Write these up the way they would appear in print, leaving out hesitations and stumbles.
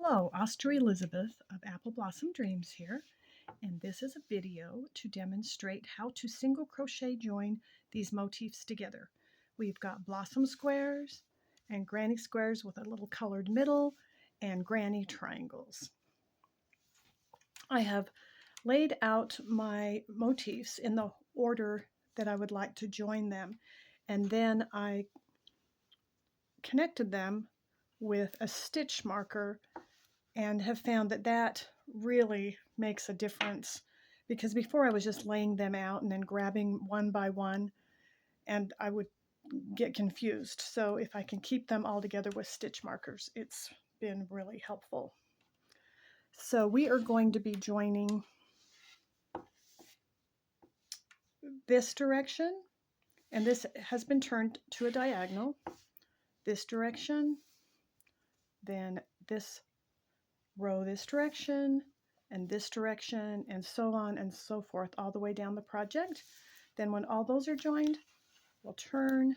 Hello, Astri Elisabeth of Apple Blossom Dreams here, and this is a video to demonstrate how to single crochet join these motifs together. We've got blossom squares and granny squares with a little colored middle and granny triangles. I have laid out my motifs in the order that I would like to join them, and then I connected them with a stitch marker and have found that that really makes a difference, because before I was just laying them out and then grabbing one by one and I would get confused. So if I can keep them all together with stitch markers, it's been really helpful. So we are going to be joining this direction, and this has been turned to a diagonal, this direction, then this row this direction, and this direction, and so on and so forth, all the way down the project. Then when all those are joined, we'll turn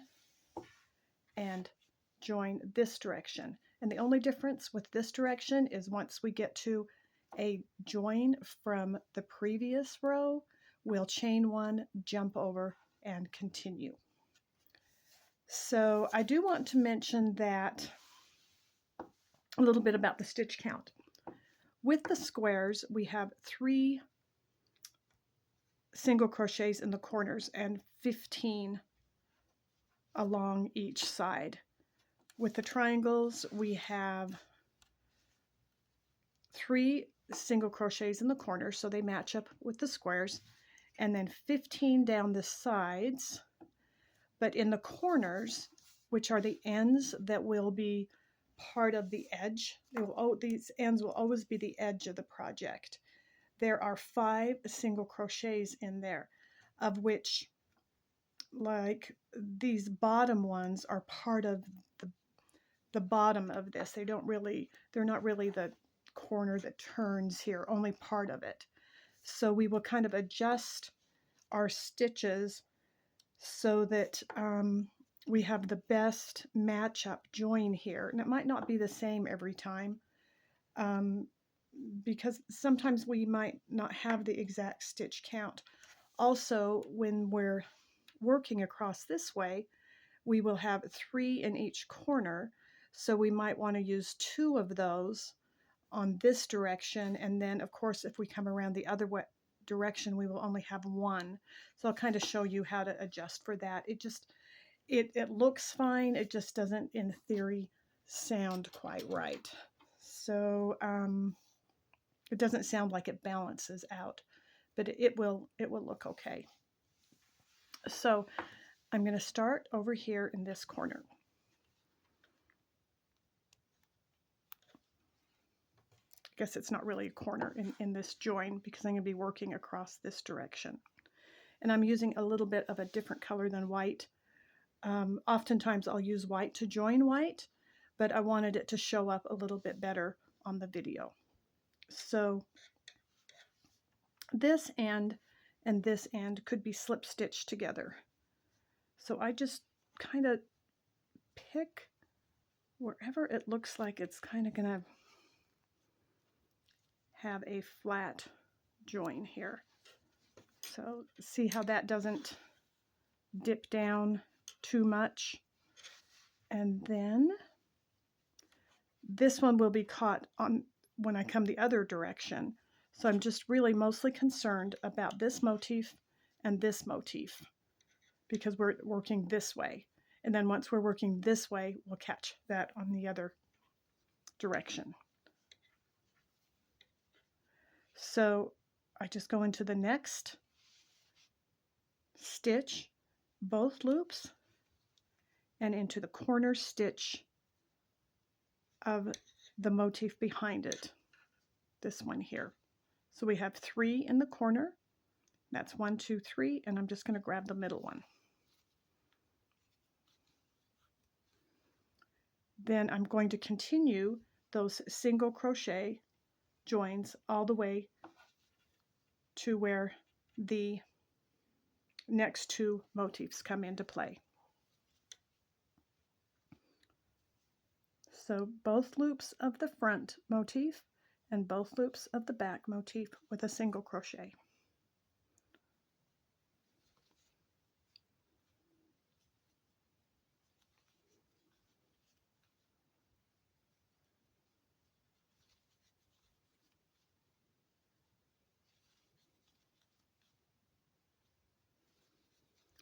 and join this direction. And the only difference with this direction is once we get to a join from the previous row, we'll chain one, jump over, and continue. So I do want to mention that a little bit about the stitch count. With the squares, we have 3 single crochets in the corners and 15 along each side. With the triangles, we have 3 single crochets in the corners, so they match up with the squares, and then 15 down the sides. But in the corners, which are the ends that will be part of the edge, these ends will always be the edge of the project. There are 5 single crochets in there, of which, like, these bottom ones are part of the bottom of this. They're not really the corner that turns here, only part of it. So we will kind of adjust our stitches so that we have the best match-up join here. And it might not be the same every time, because sometimes we might not have the exact stitch count. Also, when we're working across this way, we will have 3 in each corner, so we might want to use 2 of those on this direction, and then of course if we come around the other direction we will only have 1. So I'll kind of show you how to adjust for that. It looks fine, it just doesn't in theory sound quite right. So it doesn't sound like it balances out, but it will look okay. So I'm going to start over here in this corner. I guess it's not really a corner in this join, because I'm going to be working across this direction. And I'm using a little bit of a different color than white. Oftentimes I'll use white to join white, but I wanted it to show up a little bit better on the video. So this end and this end could be slip stitched together. So I just kind of pick wherever it looks like it's kind of going to have a flat join here. So see how that doesn't dip down too much. And then this one will be caught on when I come the other direction. So I'm just really mostly concerned about this motif and this motif, because we're working this way. And then once we're working this way, we'll catch that on the other direction. So I just go into the next stitch, both loops, and into the corner stitch of the motif behind it, this one here. So we have 3 in the corner. That's 1, 2, 3, and I'm just going to grab the middle one. Then I'm going to continue those single crochet joins all the way to where the next 2 motifs come into play. So both loops of the front motif and both loops of the back motif with a single crochet.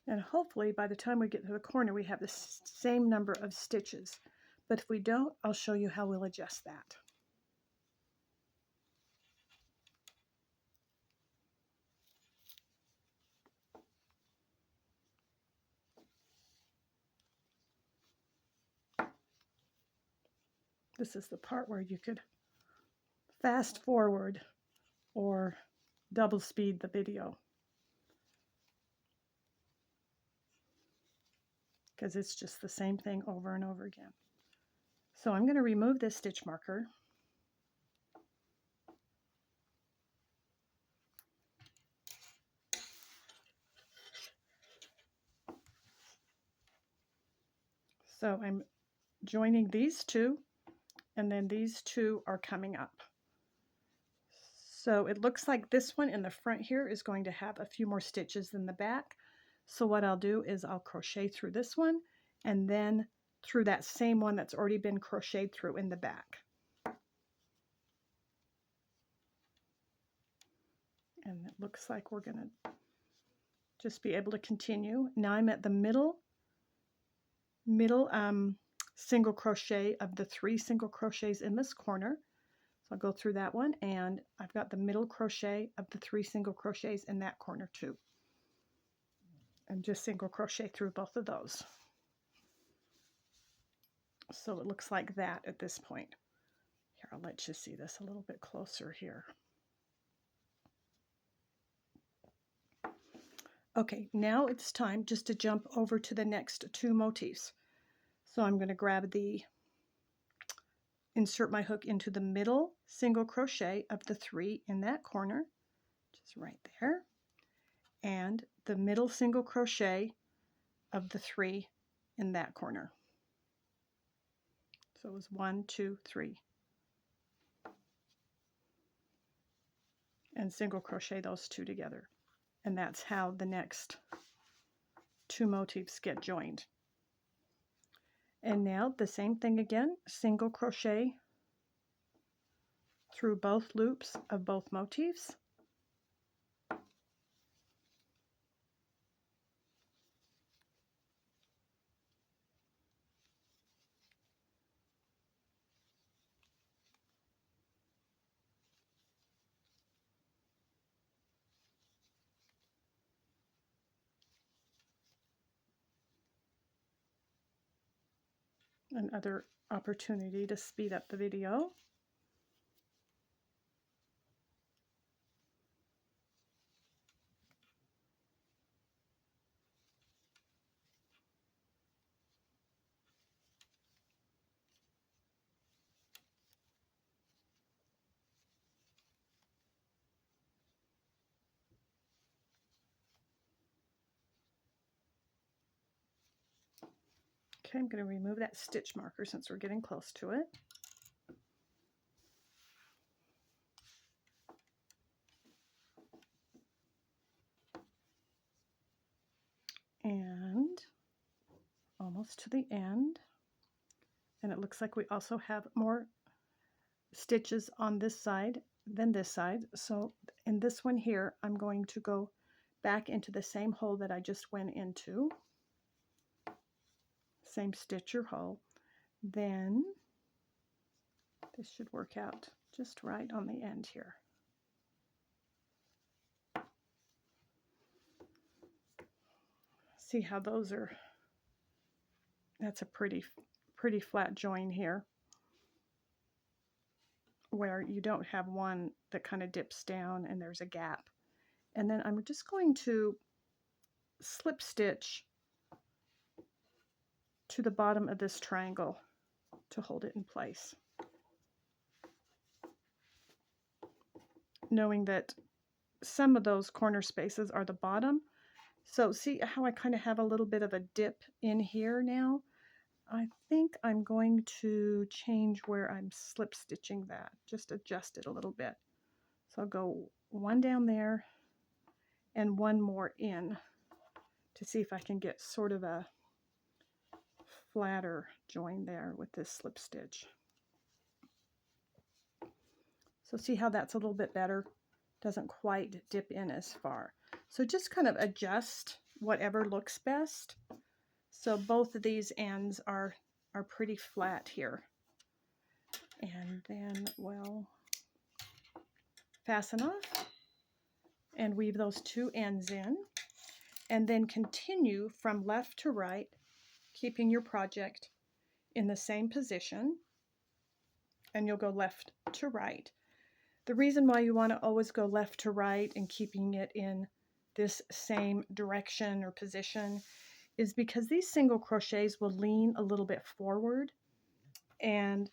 And hopefully by the time we get to the corner we have the same number of stitches. But if we don't, I'll show you how we'll adjust that. This is the part where you could fast forward or double speed the video, because it's just the same thing over and over again. So I'm going to remove this stitch marker. So I'm joining these two, and then these two are coming up. So it looks like this one in the front here is going to have a few more stitches than the back. So what I'll do is I'll crochet through this one and then through that same one that's already been crocheted through in the back. And it looks like we're going to just be able to continue. Now I'm at the middle single crochet of the 3 single crochets in this corner. So I'll go through that one, and I've got the middle crochet of the 3 single crochets in that corner too. And just single crochet through both of those. So it looks like that at this point. Here, I'll let you see this a little bit closer here. Okay, now it's time just to jump over to the next 2 motifs. So I'm going to grab insert my hook into the middle single crochet of the 3 in that corner, just right there, and the middle single crochet of the 3 in that corner. So it was 1, 2, 3. And single crochet those 2 together. And that's how the next 2 motifs get joined. And now the same thing again, single crochet through both loops of both motifs. Another opportunity to speed up the video. Okay, I'm going to remove that stitch marker since we're getting close to it. And almost to the end. And it looks like we also have more stitches on this side than this side. So in this one here, I'm going to go back into the same hole that I just went into. Same stitch or hole. Then this should work out just right on the end here. See how those are, that's a pretty flat join here, where you don't have one that kind of dips down and there's a gap. And then I'm just going to slip stitch to the bottom of this triangle to hold it in place, knowing that some of those corner spaces are the bottom. So see how I kind of have a little bit of a dip in here now? I think I'm going to change where I'm slip stitching that, just adjust it a little bit. So I'll go one down there and one more in to see if I can get sort of a flatter join there with this slip stitch. So see how that's a little bit better? Doesn't quite dip in as far. So just kind of adjust whatever looks best. So both of these ends are pretty flat here. And then we'll fasten off and weave those two ends in, and then continue from left to right, keeping your project in the same position, and you'll go left to right. The reason why you want to always go left to right and keeping it in this same direction or position is because these single crochets will lean a little bit forward, and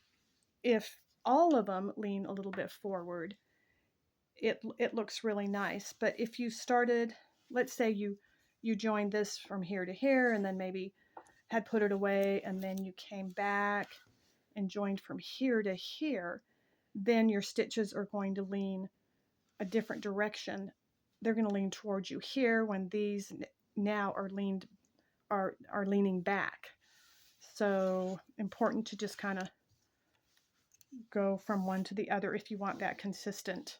if all of them lean a little bit forward, it looks really nice. But if you started, let's say you joined this from here to here and then maybe had put it away and then you came back and joined from here to here, then your stitches are going to lean a different direction. They're going to lean towards you here when these now are leaning back. So important to just kind of go from one to the other if you want that consistent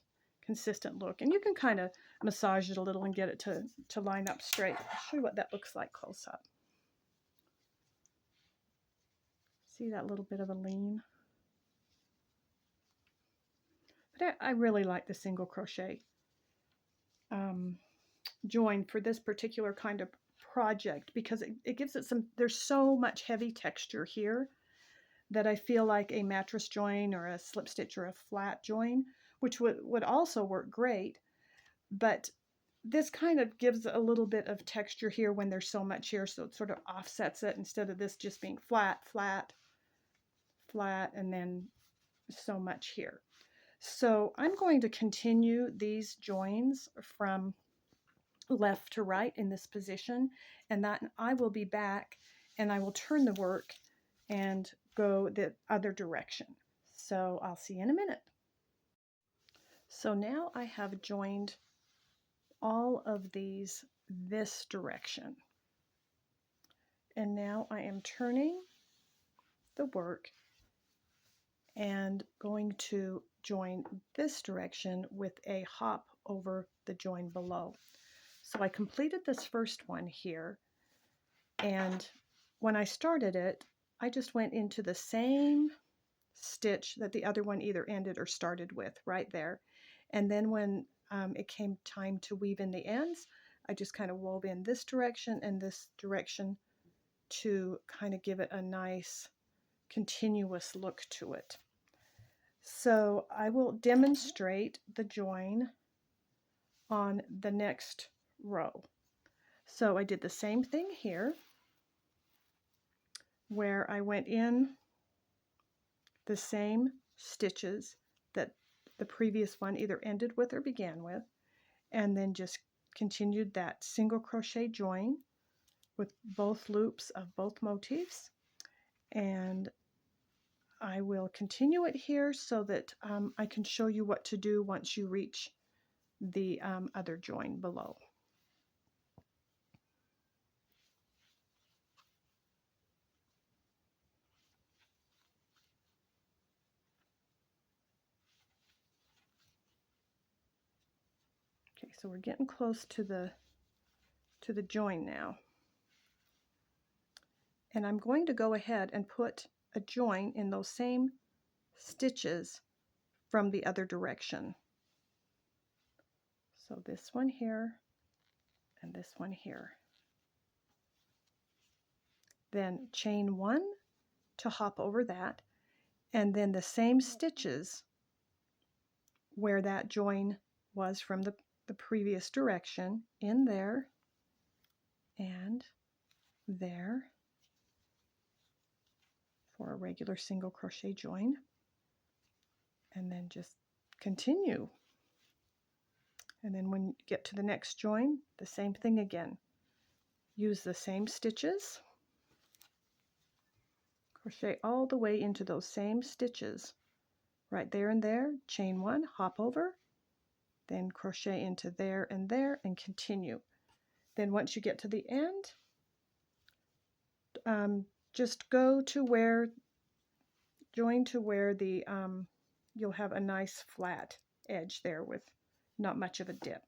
look. And you can kind of massage it a little and get it to line up straight. I'll show you what that looks like close up. See that little bit of a lean? But I really like the single crochet join for this particular kind of project because it gives it some, there's so much heavy texture here that I feel like a mattress join or a slip stitch or a flat join, which would also work great, but this kind of gives a little bit of texture here when there's so much here, so it sort of offsets it instead of this just being flat, flat, flat, and then so much here. So I'm going to continue these joins from left to right in this position, and that I will be back and I will turn the work and go the other direction. So I'll see you in a minute. So now I have joined all of these this direction, and now I am turning the work and going to join this direction with a hop over the join below. So I completed this first one here, and when I started it, I just went into the same stitch that the other one either ended or started with right there. And then when it came time to weave in the ends, I just kind of wove in this direction and this direction to kind of give it a nice continuous look to it. So I will demonstrate the join on the next row. So I did the same thing here, where I went in the same stitches that the previous one either ended with or began with, and then just continued that single crochet join with both loops of both motifs. And I will continue it here so that I can show you what to do once you reach the other join below. Okay, so we're getting close to the join now. And I'm going to go ahead and put a join in those same stitches from the other direction. So this one here and this one here. Then chain one to hop over that, and then the same stitches where that join was from the previous direction in there and there for a regular single crochet join, and then just continue. And then when you get to the next join, the same thing again. Use the same stitches Crochet all the way into those same stitches. Right there and there, chain 1, hop over, then crochet into there and continue. Then once you get to the end, just go to where, join to where the, you'll have a nice flat edge there with not much of a dip.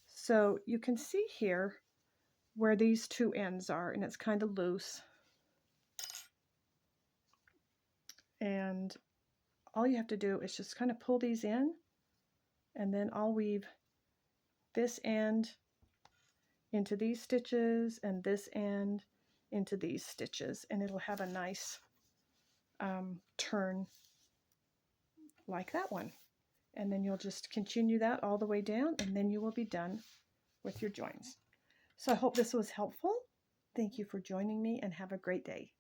So you can see here where these two ends are, and it's kind of loose. And all you have to do is just kind of pull these in, and then I'll weave this end into these stitches and this end into these stitches, and it'll have a nice turn like that one. And then you'll just continue that all the way down, and then you will be done with your joins. So I hope this was helpful. Thank you for joining me, and have a great day.